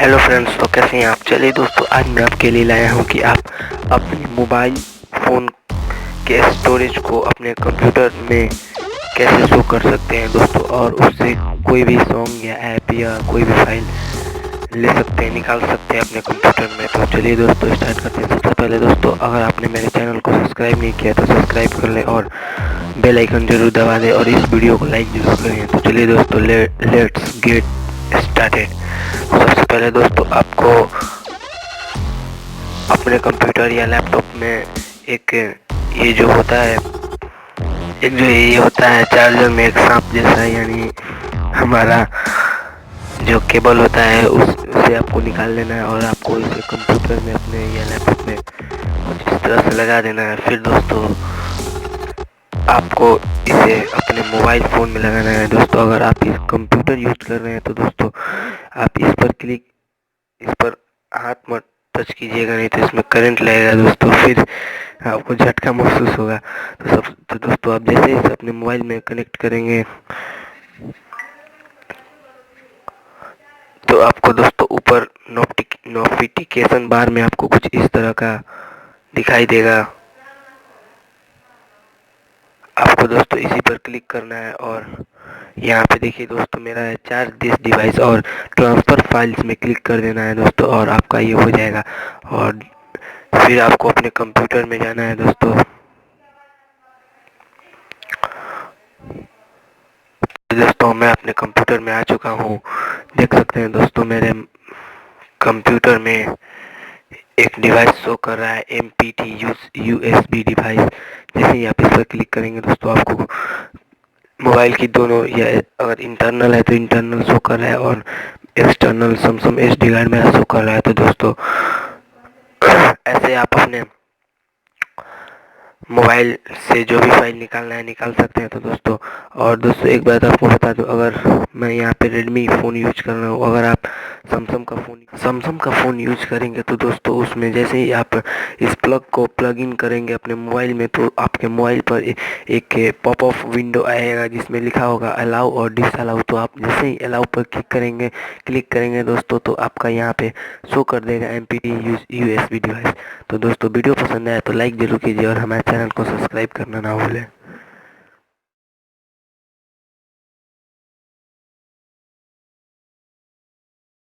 Hello friends, तो कैसे हैं आप। चलिए दोस्तों, आज मैं आपके लिए लाया हूं कि आप अपने मोबाइल फ़ोन के स्टोरेज को अपने कंप्यूटर में कैसे शो कर सकते हैं दोस्तों, और उससे कोई भी सॉन्ग या ऐप या कोई भी फाइल ले सकते हैं, निकाल सकते हैं अपने कंप्यूटर में। तो चलिए दोस्तों, स्टार्ट करते हैं। सबसे पहले दोस्तों, अगर आपने मेरे चैनल को सब्सक्राइब नहीं किया तो सब्सक्राइब कर लें और बेल आइकन जरूर दबा दें और इस वीडियो को लाइक जरूर करें। तो चलिए दोस्तों, लेट्स गेट स्टार्टेड। सबसे पहले दोस्तों, आपको अपने कंप्यूटर या लैपटॉप में एक ये जो होता है एक जो ये होता है चार्जर में एक सांप जैसा, यानी हमारा जो केबल होता है उसे आपको निकाल लेना है और आपको इसे कंप्यूटर में अपने या लैपटॉप में कुछ इस तरह से लगा देना है। फिर दोस्तों, आपको इसे अपने मोबाइल फ़ोन में लगाना है दोस्तों। अगर आप इस कंप्यूटर यूज कर रहे हैं तो दोस्तों, आप इस पर हाथ मत टच कीजिएगा, नहीं तो इसमें करंट लगेगा दोस्तों, फिर आपको झटका महसूस होगा। तो दोस्तों, आप जैसे इसे अपने मोबाइल में कनेक्ट करेंगे तो आपको दोस्तों ऊपर नोटिफिकेशन बार में आपको कुछ इस तरह का दिखाई देगा। आपको दोस्तों इसी पर क्लिक करना है और यहाँ पे देखिए दोस्तों, मेरा है चार्ज दिस डिवाइस और ट्रांसफ़र फाइल्स में क्लिक कर देना है दोस्तों, और आपका ये हो जाएगा। और फिर आपको अपने कंप्यूटर में जाना है दोस्तों। दोस्तों, मैं अपने कंप्यूटर में आ चुका हूँ। देख सकते हैं दोस्तों, मेरे कंप्यूटर में एक डिवाइस शो कर रहा है, MPT USB डिवाइस। जैसे ही आप इस पर क्लिक करेंगे दोस्तों, आपको मोबाइल की दोनों, या अगर इंटरनल है तो इंटरनल शो कर रहा है और एक्सटर्नल सैमसंग SD कार्ड मेरा शो कर रहा है। तो दोस्तों, ऐसे आप अपने मोबाइल से जो भी फाइल निकालना है निकाल सकते हैं। तो दोस्तों, और दोस्तों एक बात आपको बता दूं, अगर मैं यहाँ पे रेडमी फ़ोन यूज कर रहा हूँ, अगर आप सैमसंग का फ़ोन यूज करेंगे तो दोस्तों, उसमें जैसे ही आप इस प्लग को प्लग इन करेंगे अपने मोबाइल में, तो आपके मोबाइल पर एक पॉप अप विंडो आएगा जिसमें लिखा होगा अलाउ और डिसअलाउ। तो आप जैसे ही अलाउ पर क्लिक करेंगे दोस्तों, तो आपका यहाँ पे शो कर देगा MPT USB डिवाइस। तो दोस्तों, वीडियो पसंद आया तो लाइक जरूर कीजिए और हमारे चैनल को सब्सक्राइब करना ना भूलें।